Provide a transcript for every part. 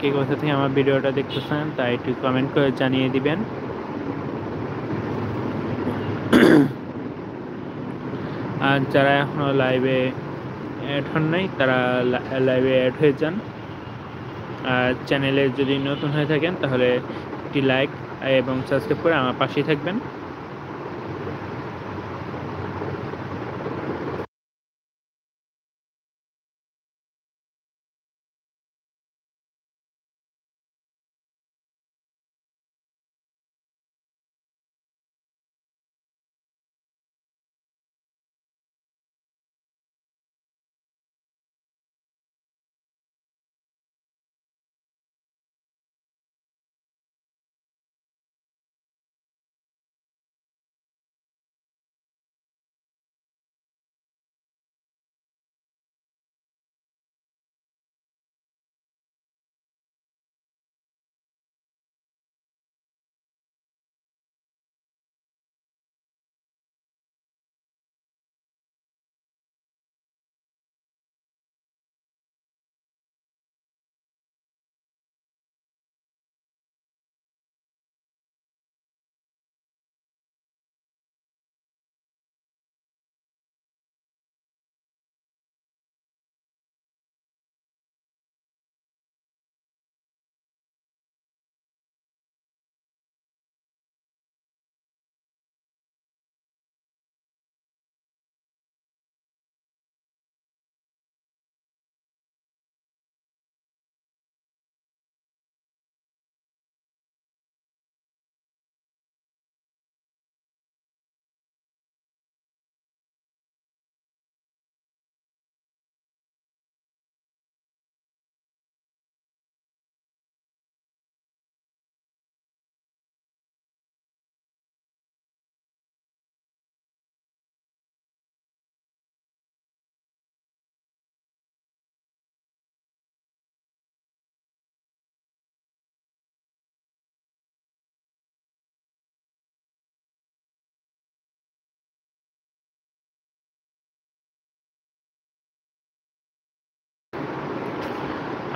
কে কোথা থেকে আমার ভিডিওটা দেখতেছেন তা একটু কমেন্ট করে জানিয়ে দিবেন। আর যারা এখনো লাইভে অ্যাড হন নাই তারা লাইভে অ্যাড হয়ে যান। আর চ্যানেলে যদি নতুন হয়ে থাকেন তাহলে একটি লাইক এবং সাবস্ক্রাইব করে আমার পাশেই থাকবেন।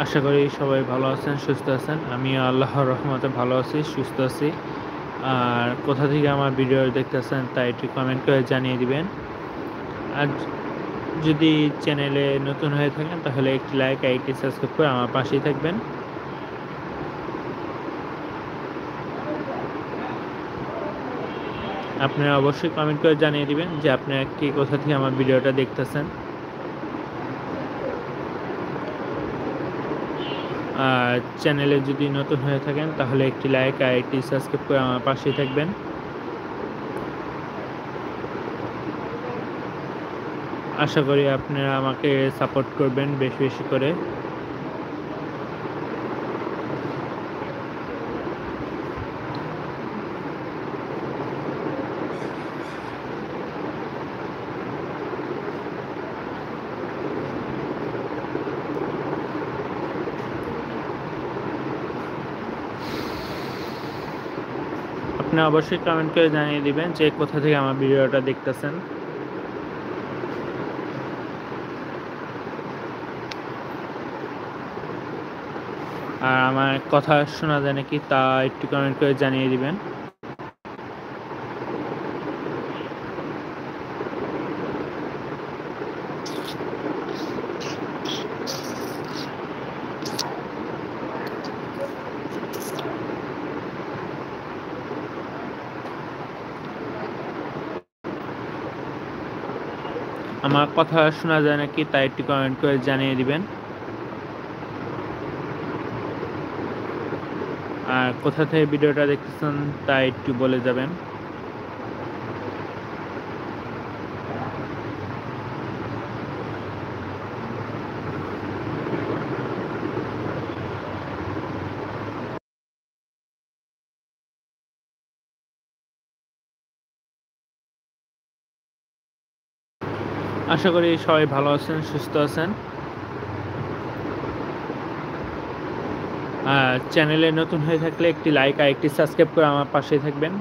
আশা করি সবাই ভালো আছেন, সুস্থ আছেন। আমি আল্লাহর রহমতে ভালো আছি, সুস্থ আছি। আর কোথা থেকে আমার ভিডিও দেখতেছেন তা একটু কমেন্ট করে জানিয়ে দিবেন। আর যদি চ্যানেলে নতুন হয়ে থাকেন তাহলে একটি লাইক আর একটি সাবস্ক্রাইব করে আমার পাশেই থাকবেন। আপনারা অবশ্যই কমেন্ট করে জানিয়ে দিবেন যে আপনারা কি কোথা থেকে আমার ভিডিওটা দেখতেছেন। আর চ্যানেলে যদি নতুন হয়ে থাকেন তাহলে একটি লাইক আর একটি সাবস্ক্রাইব করে আমার পাশেই থাকবেন। আশা করি আপনারা আমাকে সাপোর্ট করবেন বেশি বেশি করে। আপনি অবশ্যই কমেন্ট করে জানিয়ে দিবেন যে কোথা থেকে আমার ভিডিওটা দেখতেছেন। আর আমার কথা শোনা যায় নাকি তা একটু কমেন্ট করে জানিয়ে দিবেন। আমার কথা শোনা যায় নাকি তা একটু কমেন্ট করে জানিয়ে দিবেন। আর কোথা থেকে ভিডিওটা দেখতেছেন তা একটু বলে যাবেন। আশা করি সবাই ভালো আছেন, সুস্থ আছেন। আর চ্যানেলে নতুন হয়ে থাকলে একটি লাইক আর একটি সাবস্ক্রাইব করে আমার পাশেই থাকবেন।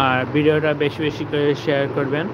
আর ভিডিওটা বেশি বেশি করে শেয়ার করবেন।